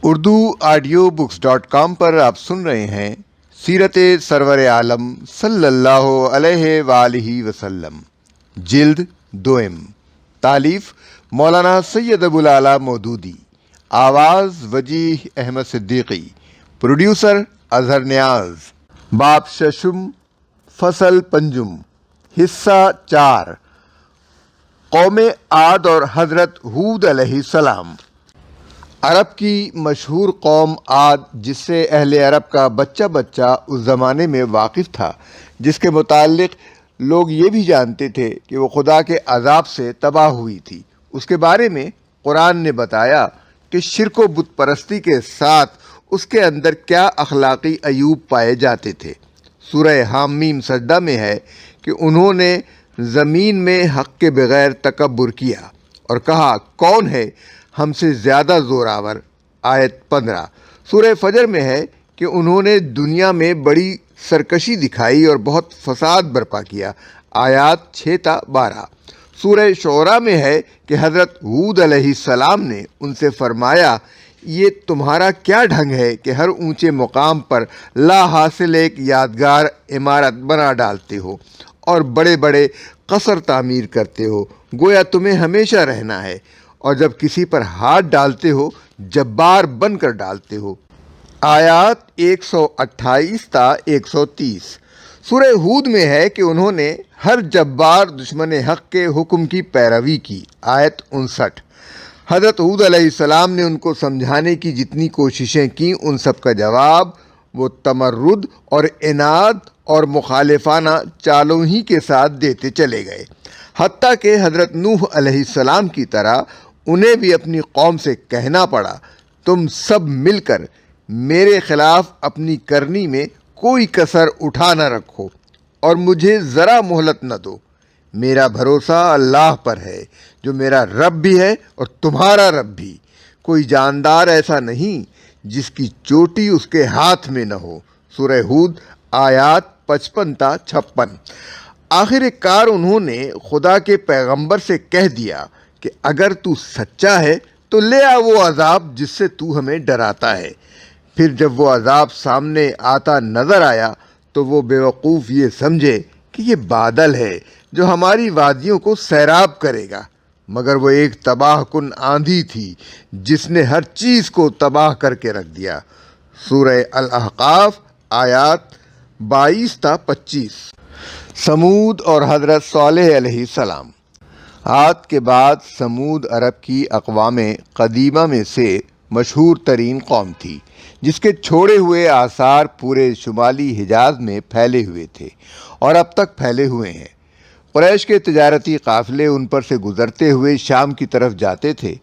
Urdu audio books .com پر آپ سن رہے ہیں سیرت سرور عالم صلی اللہ علیہ وآلہ وسلم، جلد دوئم، تالیف مولانا سید ابو العلا مودودی، آواز وجیح احمد صدیقی، پروڈیوسر اظہر نیاز۔ باب ششم، فصل پنجم، حصہ 4، قوم عاد اور حضرت ہود علیہ السلام۔ عرب کی مشہور قوم عاد، جس سے اہل عرب کا بچہ بچہ اس زمانے میں واقف تھا، جس کے متعلق لوگ یہ بھی جانتے تھے کہ وہ خدا کے عذاب سے تباہ ہوئی تھی، اس کے بارے میں قرآن نے بتایا کہ شرک و بت پرستی کے ساتھ اس کے اندر کیا اخلاقی عیوب پائے جاتے تھے۔ سورہ حامیم سجدہ میں ہے کہ انہوں نے زمین میں حق کے بغیر تکبر کیا اور کہا کون ہے ہم سے زیادہ زوراور۔ آیت 15۔ سورہ فجر میں ہے کہ انہوں نے دنیا میں بڑی سرکشی دکھائی اور بہت فساد برپا کیا۔ آیات 6 تا 12۔ سورہ شعراء میں ہے کہ حضرت ہود علیہ السلام نے ان سے فرمایا، یہ تمہارا کیا ڈھنگ ہے کہ ہر اونچے مقام پر لا حاصل ایک یادگار عمارت بنا ڈالتے ہو اور بڑے بڑے قصر تعمیر کرتے ہو، گویا تمہیں ہمیشہ رہنا ہے، اور جب کسی پر ہاتھ ڈالتے ہو جبار بن کر ڈالتے ہو۔ آیات 128 تا 130۔ سورہ ہود میں ہے کہ انہوں نے ہر جبار دشمن حق کے حکم کی پیروی کی۔ آیت 59۔ حضرت ہود علیہ السلام نے ان کو سمجھانے کی جتنی کوششیں کیں، ان سب کا جواب وہ تمرد اور عناد اور مخالفانہ چالوں ہی کے ساتھ دیتے چلے گئے، حتیٰ کہ حضرت نوح علیہ السلام کی طرح انہیں بھی اپنی قوم سے کہنا پڑا، تم سب مل کر میرے خلاف اپنی کرنی میں کوئی کسر اٹھا نہ رکھو اور مجھے ذرا مہلت نہ دو۔ میرا بھروسہ اللہ پر ہے جو میرا رب بھی ہے اور تمہارا رب بھی، کوئی جاندار ایسا نہیں جس کی چوٹی اس کے ہاتھ میں نہ ہو۔ سورہ ہود آیات 55 تا 56۔ آخر کار انہوں نے خدا کے پیغمبر سے کہہ دیا کہ اگر تو سچا ہے تو لے آ وہ عذاب جس سے تو ہمیں ڈراتا ہے۔ پھر جب وہ عذاب سامنے آتا نظر آیا تو وہ بیوقوف یہ سمجھے کہ یہ بادل ہے جو ہماری وادیوں کو سیراب کرے گا، مگر وہ ایک تباہ کن آندھی تھی جس نے ہر چیز کو تباہ کر کے رکھ دیا۔ سورہ الاحقاف آیات 22 تا 25۔ سمود اور حضرت صالح علیہ السلام۔ عاد کے بعد سمود عرب کی اقوام قدیمہ میں سے مشہور ترین قوم تھی، جس کے چھوڑے ہوئے آثار پورے شمالی حجاز میں پھیلے ہوئے تھے اور اب تک پھیلے ہوئے ہیں۔ قریش کے تجارتی قافلے ان پر سے گزرتے ہوئے شام کی طرف جاتے تھے۔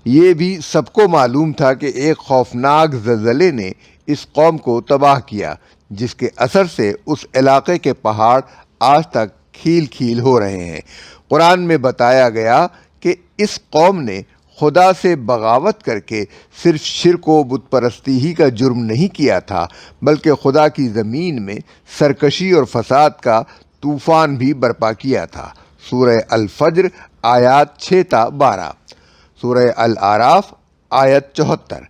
یہ بھی سب کو معلوم تھا کہ ایک خوفناک زلزلے نے اس قوم کو تباہ کیا، جس کے اثر سے اس علاقے کے پہاڑ آج تک کھیل کھیل ہو رہے ہیں۔ قرآن میں بتایا گیا کہ اس قوم نے خدا سے بغاوت کر کے صرف شرک و بت پرستی ہی کا جرم نہیں کیا تھا، بلکہ خدا کی زمین میں سرکشی اور فساد کا طوفان بھی برپا کیا تھا۔ سورہ الفجر آیات 6 تا 12۔ سورہ الاعراف آیت 74۔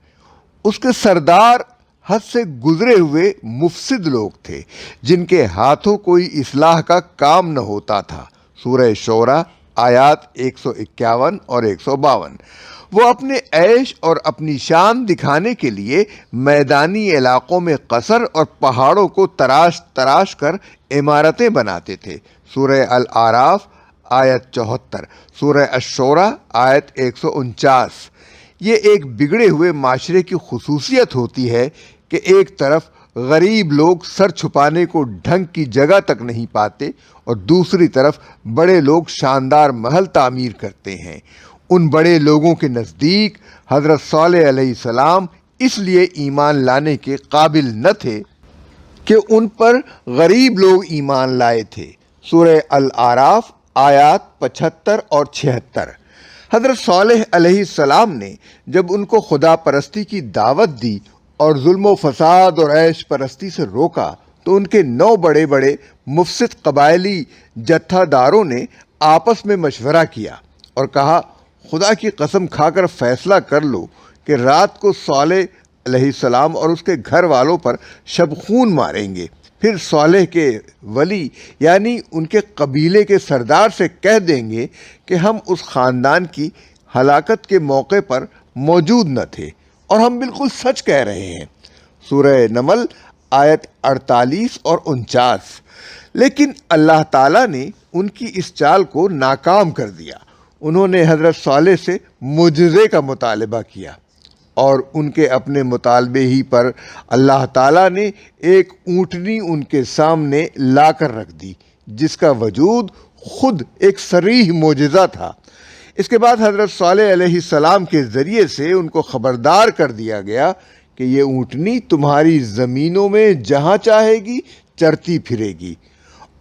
اس کے سردار حد سے گزرے ہوئے مفسد لوگ تھے جن کے ہاتھوں کوئی اصلاح کا کام نہ ہوتا تھا۔ سورہ شعراء آیات 151 اور 152۔ وہ اپنے عیش اور اپنی شان دکھانے کے لیے میدانی علاقوں میں قصر اور پہاڑوں کو تراش تراش کر عمارتیں بناتے تھے۔ سورہ الاعراف آیت 74۔ سورہ الشعراء آیت 149۔ یہ ایک بگڑے ہوئے معاشرے کی خصوصیت ہوتی ہے کہ ایک طرف غریب لوگ سر چھپانے کو ڈھنگ کی جگہ تک نہیں پاتے اور دوسری طرف بڑے لوگ شاندار محل تعمیر کرتے ہیں۔ ان بڑے لوگوں کے نزدیک حضرت صالح علیہ السلام اس لیے ایمان لانے کے قابل نہ تھے کہ ان پر غریب لوگ ایمان لائے تھے۔ سورہ الاعراف آیات 75 اور 76۔ حضرت صالح علیہ السلام نے جب ان کو خدا پرستی کی دعوت دی اور ظلم و فساد اور عیش پرستی سے روکا تو ان کے 9 بڑے بڑے مفسد قبائلی جتھا داروں نے آپس میں مشورہ کیا اور کہا خدا کی قسم کھا کر فیصلہ کر لو کہ رات کو صالح علیہ السلام اور اس کے گھر والوں پر شبخون ماریں گے، پھر صالح کے ولی یعنی ان کے قبیلے کے سردار سے کہہ دیں گے کہ ہم اس خاندان کی ہلاکت کے موقع پر موجود نہ تھے اور ہم بالکل سچ کہہ رہے ہیں۔ سورہ نمل آیت 48 اور 49۔ لیکن اللہ تعالیٰ نے ان کی اس چال کو ناکام کر دیا۔ انہوں نے حضرت صالح سے معجزے کا مطالبہ کیا اور ان کے اپنے مطالبے ہی پر اللہ تعالیٰ نے ایک اونٹنی ان کے سامنے لا کر رکھ دی، جس کا وجود خود ایک صریح معجزہ تھا۔ اس کے بعد حضرت صالح علیہ السلام کے ذریعے سے ان کو خبردار کر دیا گیا کہ یہ اونٹنی تمہاری زمینوں میں جہاں چاہے گی چرتی پھرے گی،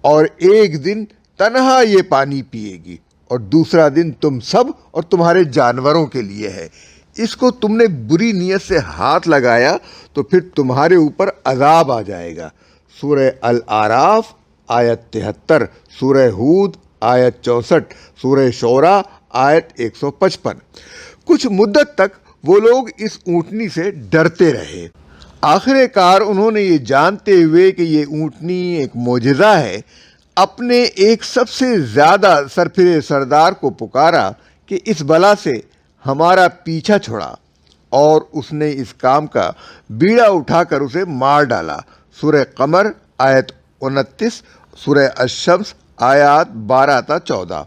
اور ایک دن تنہا یہ پانی پیے گی اور دوسرا دن تم سب اور تمہارے جانوروں کے لیے ہے۔ اس کو تم نے بری نیت سے ہاتھ لگایا تو پھر تمہارے اوپر عذاب آ جائے گا۔ سورہ الاعراف آیت 73، سورہ ہود آیت 64، سورہ شعراء آیت 155۔ کچھ مدت تک وہ لوگ اس اونٹنی سے ڈرتے رہے۔ آخر کار انہوں نے یہ جانتے ہوئے کہ یہ اونٹنی ایک معجزہ ہے، اپنے ایک سب سے زیادہ سرفرے سردار کو پکارا کہ اس بلا سے ہمارا پیچھا چھڑا، اور اس نے اس کام کا بیڑا اٹھا کر اسے مار ڈالا۔ سورہ قمر آیت 29، سورہ الشمس آیات 12 تا 14۔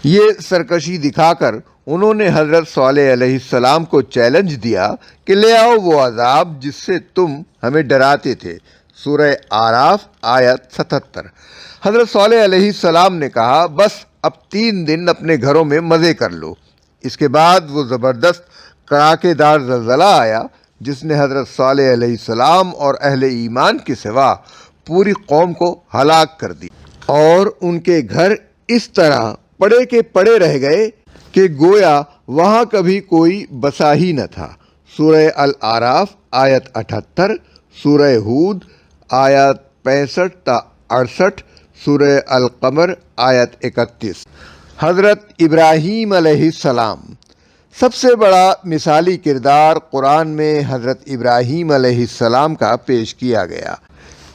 یہ سرکشی دکھا کر انہوں نے حضرت صالح علیہ السلام کو چیلنج دیا کہ لے آؤ وہ عذاب جس سے تم ہمیں ڈراتے تھے۔ سورہ آراف آیت 77۔ حضرت صالح علیہ السلام نے کہا بس اب 3 دن اپنے گھروں میں مزے کر لو۔ اس کے بعد وہ زبردست کڑاکے دار زلزلہ آیا جس نے حضرت صالح علیہ السلام اور اہل ایمان کے سوا پوری قوم کو ہلاک کر دی، اور ان کے گھر اس طرح پڑے کے پڑے رہ گئے کہ گویا وہاں کبھی کوئی بسا ہی نہ تھا۔ سورہ الاعراف آیت 78، سورہ ہود آیت 65 تا 68، سورہ القمر آیت 31۔ حضرت ابراہیم علیہ السلام، سب سے بڑا مثالی کردار قرآن میں حضرت ابراہیم علیہ السلام کا پیش کیا گیا،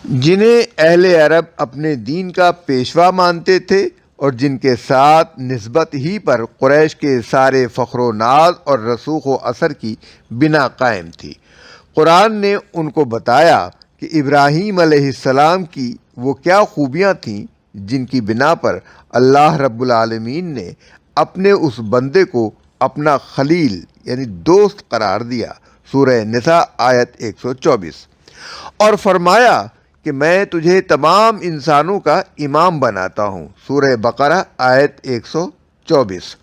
جنہیں اہل عرب اپنے دین کا پیشوا مانتے تھے اور جن کے ساتھ نسبت ہی پر قریش کے سارے فخر و ناز اور رسوخ و اثر کی بنا قائم تھی۔ قرآن نے ان کو بتایا کہ ابراہیم علیہ السلام کی وہ کیا خوبیاں تھیں جن کی بنا پر اللہ رب العالمین نے اپنے اس بندے کو اپنا خلیل یعنی دوست قرار دیا۔ سورہ نساء آیت 124۔ اور فرمایا کہ میں تجھے تمام انسانوں کا امام بناتا ہوں۔ سورہ بقرہ آیت 124۔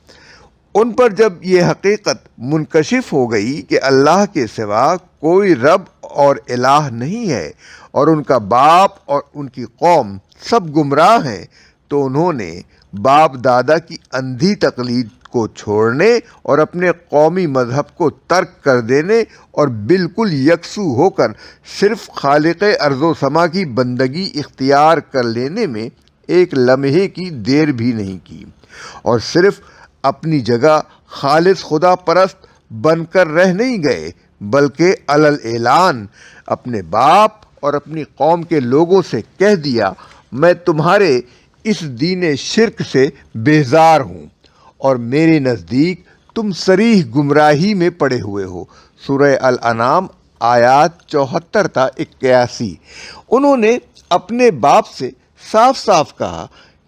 ان پر جب یہ حقیقت منکشف ہو گئی کہ اللہ کے سوا کوئی رب اور الہ نہیں ہے اور ان کا باپ اور ان کی قوم سب گمراہ ہیں، تو انہوں نے باپ دادا کی اندھی تقلید کو چھوڑنے اور اپنے قومی مذہب کو ترک کر دینے اور بالکل یکسو ہو کر صرف خالق ارض و سما کی بندگی اختیار کر لینے میں ایک لمحے کی دیر بھی نہیں کی، اور صرف اپنی جگہ خالص خدا پرست بن کر رہ نہیں گئے، بلکہ علل اعلان اپنے باپ اور اپنی قوم کے لوگوں سے کہہ دیا میں تمہارے اس دین شرک سے بیزار ہوں اور میرے نزدیک تم صریح گمراہی میں پڑے ہوئے ہو۔ سورہ الانعام آیات 74 تا 81۔ انہوں نے اپنے باپ سے صاف صاف کہا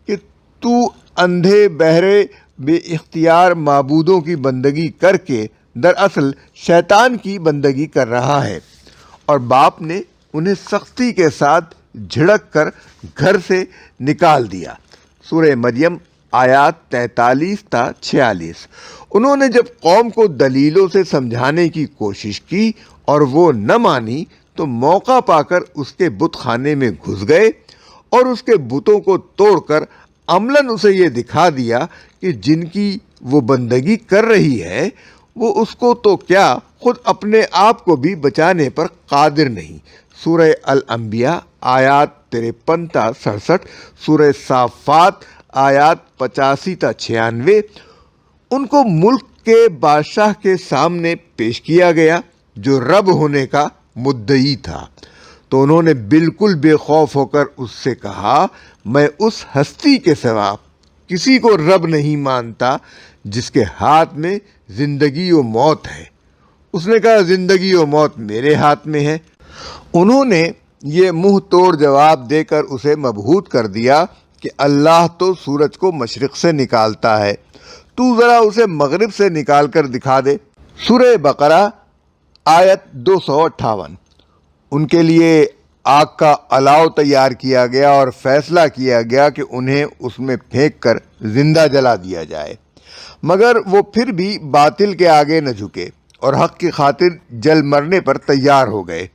کہ تو اندھے بہرے بے اختیار معبودوں کی بندگی کر کے دراصل شیطان کی بندگی کر رہا ہے، اور باپ نے انہیں سختی کے ساتھ جھڑک کر گھر سے نکال دیا۔ سورہ مریم آیات 43 تا 46۔ انہوں نے جب قوم کو دلیلوں سے سمجھانے کی کوشش کی اور وہ نہ مانی تو موقع پا کر اس کے بت خانے میں گھس گئے اور اس کے بتوں کو توڑ کر عملاً اسے یہ دکھا دیا کہ جن کی وہ بندگی کر رہی ہے وہ اس کو تو کیا خود اپنے آپ کو بھی بچانے پر قادر نہیں۔ سورہ الانبیاء آیات 53 تا 67، سورہ صافات آیات 85 تا 96۔ ان کو ملک کے بادشاہ کے سامنے پیش کیا گیا جو رب ہونے کا مدعی تھا، تو انہوں نے بالکل بے خوف ہو کر اس سے کہا، میں اس ہستی کے سوا کسی کو رب نہیں مانتا جس کے ہاتھ میں زندگی و موت ہے۔ اس نے کہا، زندگی و موت میرے ہاتھ میں ہے۔ انہوں نے یہ منہ توڑ جواب دے کر اسے مبہوت کر دیا کہ اللہ تو سورج کو مشرق سے نکالتا ہے، تو ذرا اسے مغرب سے نکال کر دکھا دے۔ سورہ بقرہ آیت 258۔ ان کے لیے آگ کا الاؤ تیار کیا گیا اور فیصلہ کیا گیا کہ انہیں اس میں پھینک کر زندہ جلا دیا جائے، مگر وہ پھر بھی باطل کے آگے نہ جھکے اور حق کی خاطر جل مرنے پر تیار ہو گئے۔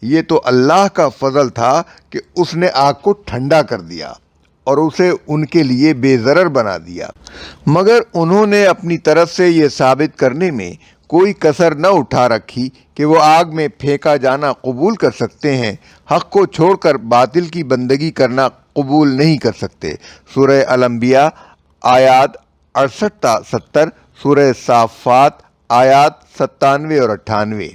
یہ تو اللہ کا فضل تھا کہ اس نے آگ کو ٹھنڈا کر دیا اور اسے ان کے لیے بے ضرر بنا دیا، مگر انہوں نے اپنی طرف سے یہ ثابت کرنے میں کوئی کسر نہ اٹھا رکھی کہ وہ آگ میں پھینکا جانا قبول کر سکتے ہیں، حق کو چھوڑ کر باطل کی بندگی کرنا قبول نہیں کر سکتے۔ سورہ الانبیاء آیات 68 تا 70، سورہ صافات آیات 97 اور 98۔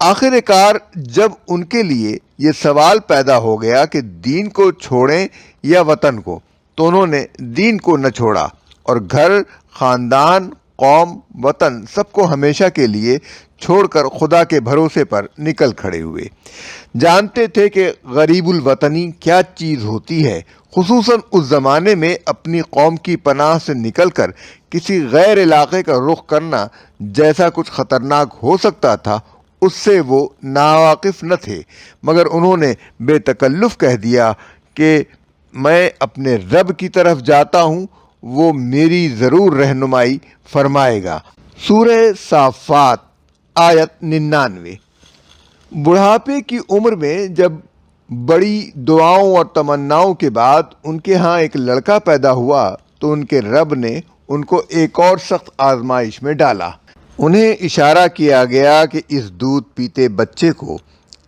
آخر کار جب ان کے لیے یہ سوال پیدا ہو گیا کہ دین کو چھوڑیں یا وطن کو، تو انہوں نے دین کو نہ چھوڑا اور گھر، خاندان، قوم، وطن سب کو ہمیشہ کے لیے چھوڑ کر خدا کے بھروسے پر نکل کھڑے ہوئے۔ جانتے تھے کہ غریب الوطنی کیا چیز ہوتی ہے، خصوصاً اس زمانے میں اپنی قوم کی پناہ سے نکل کر کسی غیر علاقے کا رخ کرنا جیسا کچھ خطرناک ہو سکتا تھا، اس سے وہ ناواقف نہ تھے، مگر انہوں نے بے تکلف کہہ دیا کہ میں اپنے رب کی طرف جاتا ہوں، وہ میری ضرور رہنمائی فرمائے گا۔ سورہ صافات آیت 99۔ بڑھاپے کی عمر میں جب بڑی دعاؤں اور تمناؤں کے بعد ان کے ہاں ایک لڑکا پیدا ہوا تو ان کے رب نے ان کو ایک اور سخت آزمائش میں ڈالا۔ انہیں اشارہ کیا گیا کہ اس دودھ پیتے بچے کو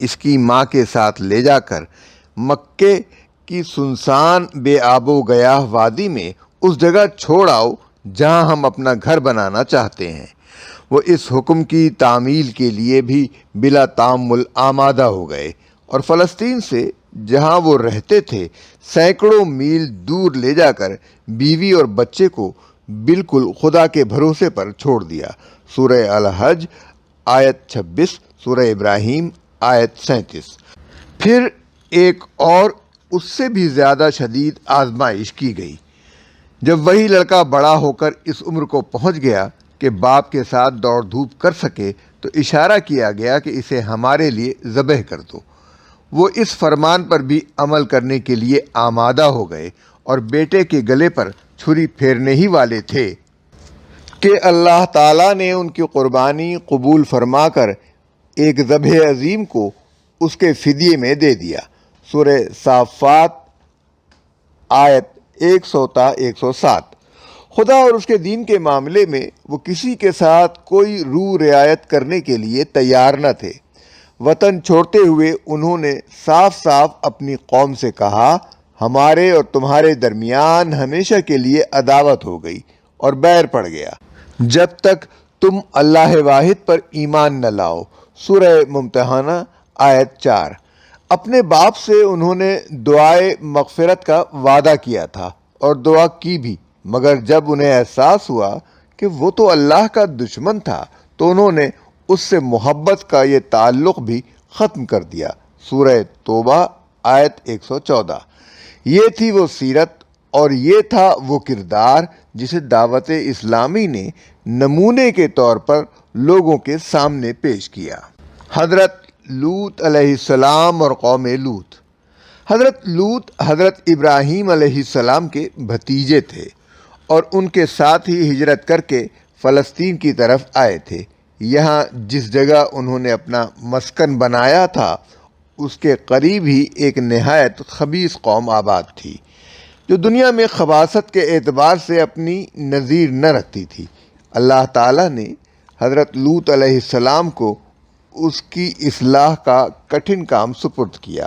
اس کی ماں کے ساتھ لے جا کر مکے کی سنسان بے آب و گیاہ وادی میں اس جگہ چھوڑ آؤ جہاں ہم اپنا گھر بنانا چاہتے ہیں۔ وہ اس حکم کی تعمیل کے لیے بھی بلا تامل آمادہ ہو گئے اور فلسطین سے جہاں وہ رہتے تھے سینکڑوں میل دور لے جا کر بیوی اور بچے کو بالکل خدا کے بھروسے پر چھوڑ دیا۔ سورہ الحج آیت 26، سورہ ابراہیم آیت 37۔ پھر ایک اور اس سے بھی زیادہ شدید آزمائش کی گئی۔ جب وہی لڑکا بڑا ہو کر اس عمر کو پہنچ گیا کہ باپ کے ساتھ دوڑ دھوپ کر سکے تو اشارہ کیا گیا کہ اسے ہمارے لیے ذبح کر دو۔ وہ اس فرمان پر بھی عمل کرنے کے لیے آمادہ ہو گئے اور بیٹے کے گلے پر چھری پھیرنے ہی والے تھے کہ اللہ تعالیٰ نے ان کی قربانی قبول فرما کر ایک ذبح عظیم کو اس کے فدیے میں دے دیا۔ سورہ صافات آیت 100 تا 107۔ خدا اور اس کے دین کے معاملے میں وہ کسی کے ساتھ کوئی رو رعایت کرنے کے لیے تیار نہ تھے۔ وطن چھوڑتے ہوئے انہوں نے صاف صاف اپنی قوم سے کہا، ہمارے اور تمہارے درمیان ہمیشہ کے لیے عداوت ہو گئی اور بیر پڑ گیا جب تک تم اللہ واحد پر ایمان نہ لاؤ۔ سورہ ممتحنہ آیت 4۔ اپنے باپ سے انہوں نے دعائے مغفرت کا وعدہ کیا تھا اور دعا کی بھی، مگر جب انہیں احساس ہوا کہ وہ تو اللہ کا دشمن تھا تو انہوں نے اس سے محبت کا یہ تعلق بھی ختم کر دیا۔ سورہ توبہ آیت 114۔ یہ تھی وہ سیرت اور یہ تھا وہ کردار جسے دعوت اسلامی نے نمونے کے طور پر لوگوں کے سامنے پیش کیا۔ حضرت لوط علیہ السلام اور قوم لوط۔ حضرت لوط حضرت ابراہیم علیہ السلام کے بھتیجے تھے اور ان کے ساتھ ہی ہجرت کر کے فلسطین کی طرف آئے تھے۔ یہاں جس جگہ انہوں نے اپنا مسکن بنایا تھا اس کے قریب ہی ایک نہایت خبیث قوم آباد تھی جو دنیا میں خباثت کے اعتبار سے اپنی نظیر نہ رکھتی تھی۔ اللہ تعالیٰ نے حضرت لوط علیہ السلام کو اس کی اصلاح کا کٹھن کام سپرد کیا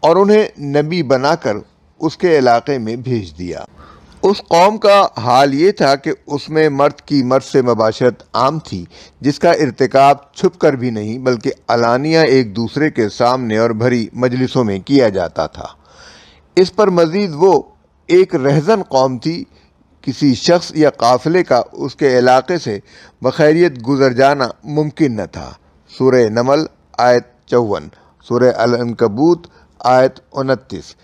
اور انہیں نبی بنا کر اس کے علاقے میں بھیج دیا۔ اس قوم کا حال یہ تھا کہ اس میں مرد کی مرد سے مباشرت عام تھی، جس کا ارتکاب چھپ کر بھی نہیں بلکہ علانیہ ایک دوسرے کے سامنے اور بھری مجلسوں میں کیا جاتا تھا۔ اس پر مزید وہ ایک رہزن قوم تھی، کسی شخص یا قافلے کا اس کے علاقے سے بخیریت گزر جانا ممکن نہ تھا۔ سورہ نمل آیت 54، سورہ العنکبوت آیت 29۔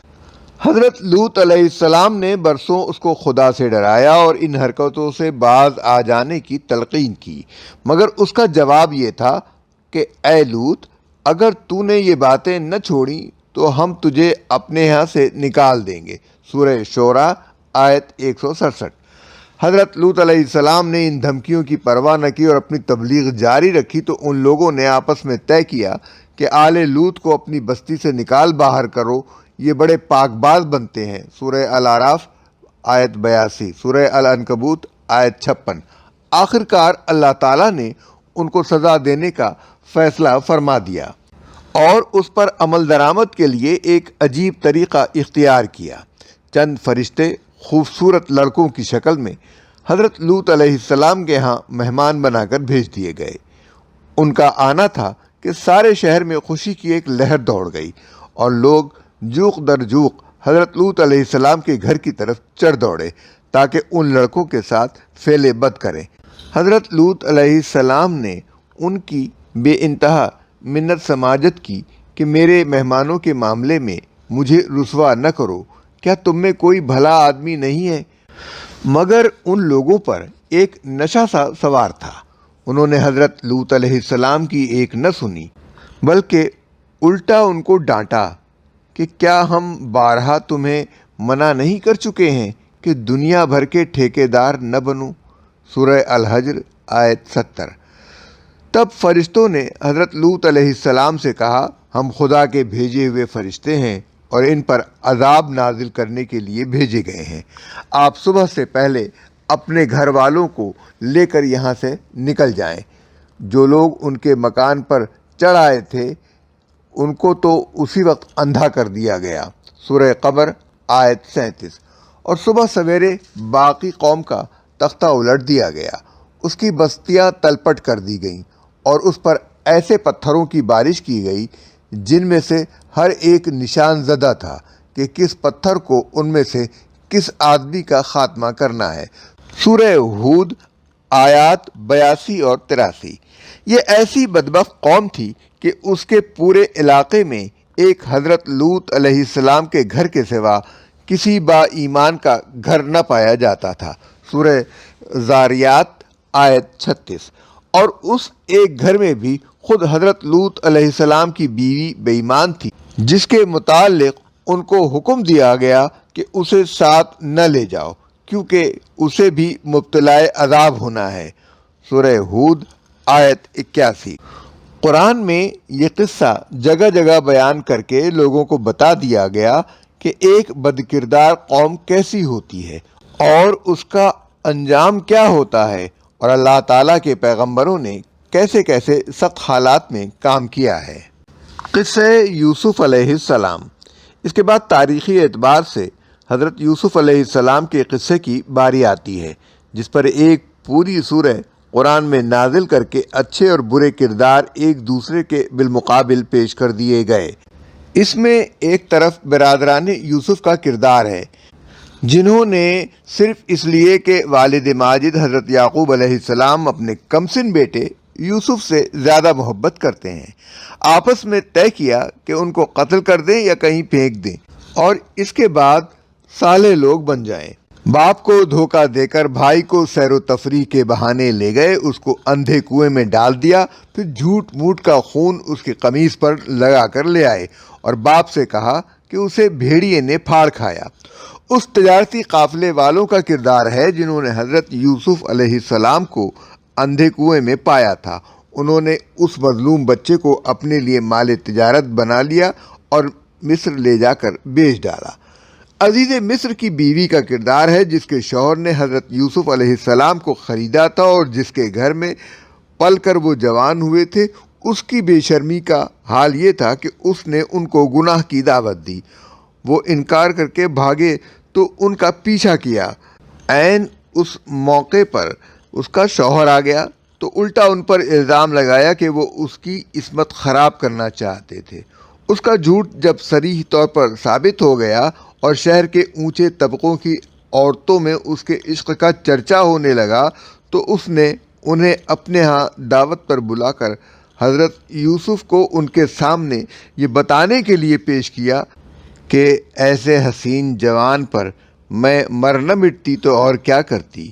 حضرت لوط علیہ السلام نے برسوں اس کو خدا سے ڈرایا اور ان حرکتوں سے باز آ جانے کی تلقین کی، مگر اس کا جواب یہ تھا کہ اے لوط، اگر تو نے یہ باتیں نہ چھوڑیں تو ہم تجھے اپنے ہاں سے نکال دیں گے۔ سورہ شعراء آیت 167۔ حضرت لوط علیہ السلام نے ان دھمکیوں کی پرواہ نہ کی اور اپنی تبلیغ جاری رکھی تو ان لوگوں نے آپس میں طے کیا کہ آل لوط کو اپنی بستی سے نکال باہر کرو، یہ بڑے پاک باز بنتے ہیں۔ سورہ الاعراف آیت 82، سورہ العنکبوت آیت 56۔ آخر کار اللہ تعالیٰ نے ان کو سزا دینے کا فیصلہ فرما دیا اور اس پر عمل درآمد کے لیے ایک عجیب طریقہ اختیار کیا۔ چند فرشتے خوبصورت لڑکوں کی شکل میں حضرت لوط علیہ السلام کے ہاں مہمان بنا کر بھیج دیے گئے۔ ان کا آنا تھا کہ سارے شہر میں خوشی کی ایک لہر دوڑ گئی اور لوگ جوق در جوق حضرت لوط علیہ السلام کے گھر کی طرف چڑھ دوڑے تاکہ ان لڑکوں کے ساتھ فعل بد کریں۔ حضرت لوط علیہ السلام نے ان کی بے انتہا منت سماجت کی کہ میرے مہمانوں کے معاملے میں مجھے رسوا نہ کرو، کیا تم میں کوئی بھلا آدمی نہیں ہے؟ مگر ان لوگوں پر ایک نشہ سا سوار تھا۔ انہوں نے حضرت لوط علیہ السلام کی ایک نہ سنی بلکہ الٹا ان کو ڈانٹا کہ کیا ہم بارہا تمہیں منع نہیں کر چکے ہیں کہ دنیا بھر کے ٹھیکیدار نہ بنو؟ سورہ الحجر آیت 70۔ تب فرشتوں نے حضرت لوط علیہ السلام سے کہا، ہم خدا کے بھیجے ہوئے فرشتے ہیں اور ان پر عذاب نازل کرنے کے لیے بھیجے گئے ہیں۔ آپ صبح سے پہلے اپنے گھر والوں کو لے کر یہاں سے نکل جائیں۔ جو لوگ ان کے مکان پر چڑھ آئے تھے ان کو تو اسی وقت اندھا کر دیا گیا۔ سورہ قمر آیت 37۔ اور صبح سویرے باقی قوم کا تختہ الٹ دیا گیا، اس کی بستیاں تلپٹ کر دی گئیں اور اس پر ایسے پتھروں کی بارش کی گئی جن میں سے ہر ایک نشان زدہ تھا کہ کس پتھر کو ان میں سے کس آدمی کا خاتمہ کرنا ہے۔ سورہ ہود آیات 82 اور 83۔ یہ ایسی بدبخت قوم تھی کہ اس کے پورے علاقے میں ایک حضرت لوط علیہ السلام کے گھر کے سوا کسی با ایمان کا گھر نہ پایا جاتا تھا۔ سورہ زاریات آیت 36۔ اور اس ایک گھر میں بھی خود حضرت لوط علیہ السلام کی بیوی بے ایمان تھی، جس کے متعلق ان کو حکم دیا گیا کہ اسے ساتھ نہ لے جاؤ کیونکہ اسے بھی مبتلا عذاب ہونا ہے۔ سورہ ہود آیت 81۔ قرآن میں یہ قصہ جگہ جگہ بیان کر کے لوگوں کو بتا دیا گیا کہ ایک بدکردار قوم کیسی ہوتی ہے اور اس کا انجام کیا ہوتا ہے، اور اللہ تعالیٰ کے پیغمبروں نے کیسے کیسے سخت حالات میں کام کیا ہے۔ قصہ یوسف علیہ السلام۔ اس کے بعد تاریخی اعتبار سے حضرت یوسف علیہ السلام کے قصے کی باری آتی ہے، جس پر ایک پوری سورہ قرآن میں نازل کر کے اچھے اور برے کردار ایک دوسرے کے بالمقابل پیش کر دیے گئے۔ اس میں ایک طرف برادران یوسف کا کردار ہے، جنہوں نے صرف اس لیے کہ والد ماجد حضرت یعقوب علیہ السلام اپنے کمسن بیٹے یوسف سے زیادہ محبت کرتے ہیں، آپس میں طے کیا کہ ان کو قتل کر دیں یا کہیں پھینک دیں اور اس کے بعد صالح لوگ بن جائیں۔ باپ کو دھوکہ دے کر بھائی کو سیر و تفریح کے بہانے لے گئے، اس کو اندھے کنویں میں ڈال دیا، پھر جھوٹ موٹ کا خون اس کی قمیص پر لگا کر لے آئے اور باپ سے کہا کہ اسے بھیڑیے نے پھاڑ کھایا۔ اس تجارتی قافلے والوں کا کردار ہے جنہوں نے حضرت یوسف علیہ السلام کو اندھے کنویں میں پایا تھا۔ انہوں نے اس مظلوم بچے کو اپنے لیے مال تجارت بنا لیا اور مصر لے جا کر بیچ ڈالا۔ عزیز مصر کی بیوی کا کردار ہے جس کے شوہر نے حضرت یوسف علیہ السلام کو خریدا تھا اور جس کے گھر میں پل کر وہ جوان ہوئے تھے۔ اس کی بے شرمی کا حال یہ تھا کہ اس نے ان کو گناہ کی دعوت دی، وہ انکار کر کے بھاگے تو ان کا پیچھا کیا، عین اس موقع پر اس کا شوہر آ گیا تو الٹا ان پر الزام لگایا کہ وہ اس کی عصمت خراب کرنا چاہتے تھے۔ اس کا جھوٹ جب صریح طور پر ثابت ہو گیا اور شہر کے اونچے طبقوں کی عورتوں میں اس کے عشق کا چرچا ہونے لگا تو اس نے انہیں اپنے ہاں دعوت پر بلا کر حضرت یوسف کو ان کے سامنے یہ بتانے کے لیے پیش کیا کہ ایسے حسین جوان پر میں مر نہ مٹتی تو اور کیا کرتی،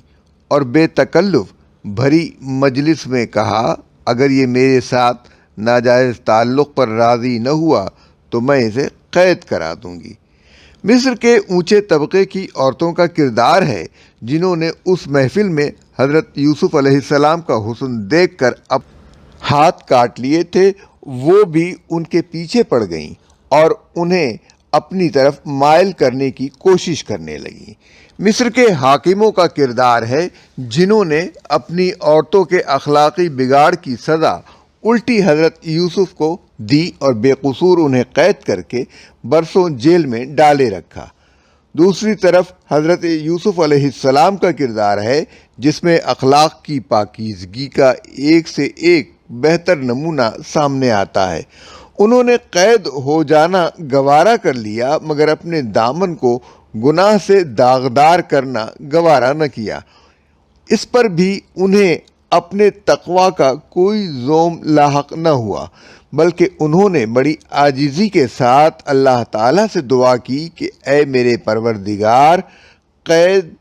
اور بے تکلف بھری مجلس میں کہا اگر یہ میرے ساتھ ناجائز تعلق پر راضی نہ ہوا تو میں اسے قید کرا دوں گی۔ مصر کے اونچے طبقے کی عورتوں کا کردار ہے جنہوں نے اس محفل میں حضرت یوسف علیہ السلام کا حسن دیکھ کر اب ہاتھ کاٹ لیے تھے، وہ بھی ان کے پیچھے پڑ گئیں اور انہیں اپنی طرف مائل کرنے کی کوشش کرنے لگیں۔ مصر کے حاکموں کا کردار ہے جنہوں نے اپنی عورتوں کے اخلاقی بگاڑ کی سزا الٹی حضرت یوسف کو دی اور بے قصور انہیں قید کر کے برسوں جیل میں ڈالے رکھا۔ دوسری طرف حضرت یوسف علیہ السلام کا کردار ہے جس میں اخلاق کی پاکیزگی کا ایک سے ایک بہتر نمونہ سامنے آتا ہے۔ انہوں نے قید ہو جانا گوارا کر لیا مگر اپنے دامن کو گناہ سے داغدار کرنا گوارا نہ کیا۔ اس پر بھی انہیں اپنے تقویٰ کا کوئی زوم لاحق نہ ہوا، بلکہ انہوں نے بڑی عاجزی کے ساتھ اللہ تعالیٰ سے دعا کی کہ اے میرے پروردگار، قید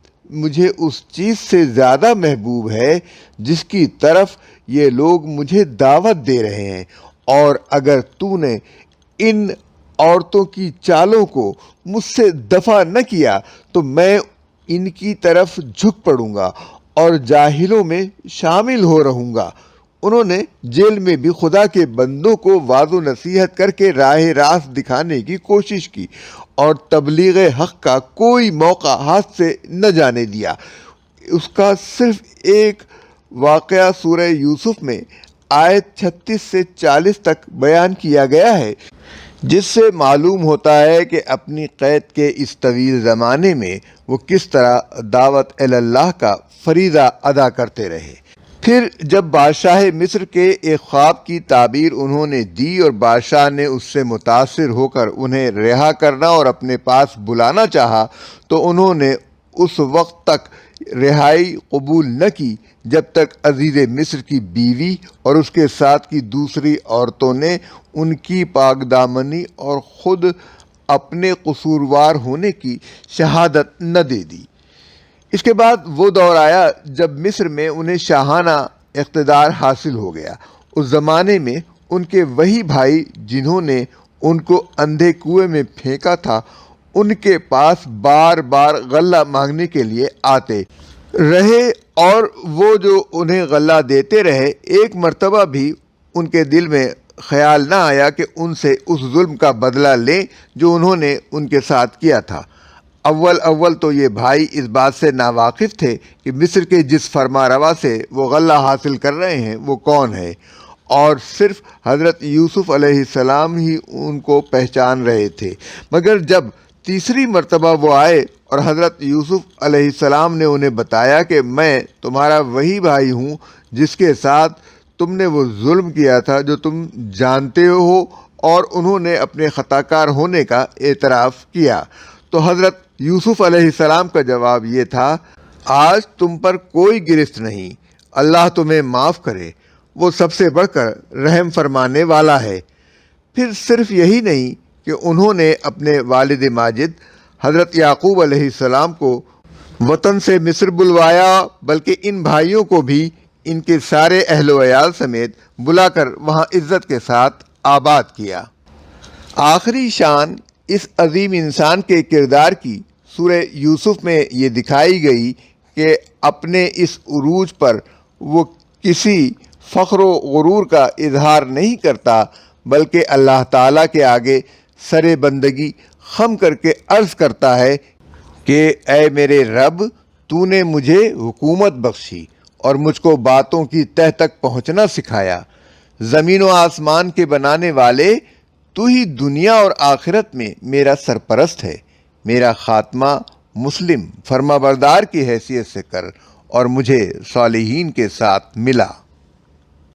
مجھے اس چیز سے زیادہ محبوب ہے جس کی طرف یہ لوگ مجھے دعوت دے رہے ہیں، اور اگر تو نے ان عورتوں کی چالوں کو مجھ سے دفع نہ کیا تو میں ان کی طرف جھک پڑوں گا اور جاہلوں میں شامل ہو رہوں گا۔ انہوں نے جیل میں بھی خدا کے بندوں کو واعظ و نصیحت کر کے راہ راست دکھانے کی کوشش کی اور تبلیغ حق کا کوئی موقع ہاتھ سے نہ جانے دیا۔ اس کا صرف ایک واقعہ سورہ یوسف میں آیت 36 سے 40 تک بیان کیا گیا ہے، جس سے معلوم ہوتا ہے کہ اپنی قید کے اس طویل زمانے میں وہ کس طرح دعوت اللہ کا فریضہ ادا کرتے رہے۔ پھر جب بادشاہ مصر کے ایک خواب کی تعبیر انہوں نے دی اور بادشاہ نے اس سے متاثر ہو کر انہیں رہا کرنا اور اپنے پاس بلانا چاہا تو انہوں نے اس وقت تک رہائی قبول نہ کی جب تک عزیز مصر کی بیوی اور اس کے ساتھ کی دوسری عورتوں نے ان کی پاک دامنی اور خود اپنے قصوروار ہونے کی شہادت نہ دے دی۔ اس کے بعد وہ دور آیا جب مصر میں انہیں شاہانہ اقتدار حاصل ہو گیا۔ اس زمانے میں ان کے وہی بھائی جنہوں نے ان کو اندھے کنویں میں پھینکا تھا ان کے پاس بار بار غلہ مانگنے کے لیے آتے رہے، اور وہ جو انہیں غلہ دیتے رہے، ایک مرتبہ بھی ان کے دل میں خیال نہ آیا کہ ان سے اس ظلم کا بدلہ لیں جو انہوں نے ان کے ساتھ کیا تھا۔ اول تو یہ بھائی اس بات سے ناواقف تھے کہ مصر کے جس فرما روا سے وہ غلہ حاصل کر رہے ہیں وہ کون ہے، اور صرف حضرت یوسف علیہ السلام ہی ان کو پہچان رہے تھے۔ مگر جب تیسری مرتبہ وہ آئے اور حضرت یوسف علیہ السلام نے انہیں بتایا کہ میں تمہارا وہی بھائی ہوں جس کے ساتھ تم نے وہ ظلم کیا تھا جو تم جانتے ہو، اور انہوں نے اپنے خطا کار ہونے کا اعتراف کیا، تو حضرت یوسف علیہ السلام کا جواب یہ تھا آج تم پر کوئی گرفت نہیں، اللہ تمہیں معاف کرے، وہ سب سے بڑھ کر رحم فرمانے والا ہے۔ پھر صرف یہی نہیں کہ انہوں نے اپنے والد ماجد حضرت یعقوب علیہ السلام کو وطن سے مصر بلوایا، بلکہ ان بھائیوں کو بھی ان کے سارے اہل و عیال سمیت بلا کر وہاں عزت کے ساتھ آباد کیا۔ آخری شان اس عظیم انسان کے کردار کی سورہ یوسف میں یہ دکھائی گئی کہ اپنے اس عروج پر وہ کسی فخر و غرور کا اظہار نہیں کرتا، بلکہ اللہ تعالیٰ کے آگے سر بندگی خم کر کے عرض کرتا ہے کہ اے میرے رب، تو نے مجھے حکومت بخشی اور مجھ کو باتوں کی تہ تک پہنچنا سکھایا۔ زمین و آسمان کے بنانے والے، تو ہی دنیا اور آخرت میں میرا سرپرست ہے۔ میرا خاتمہ مسلم فرما بردار کی حیثیت سے کر اور مجھے صالحین کے ساتھ ملا۔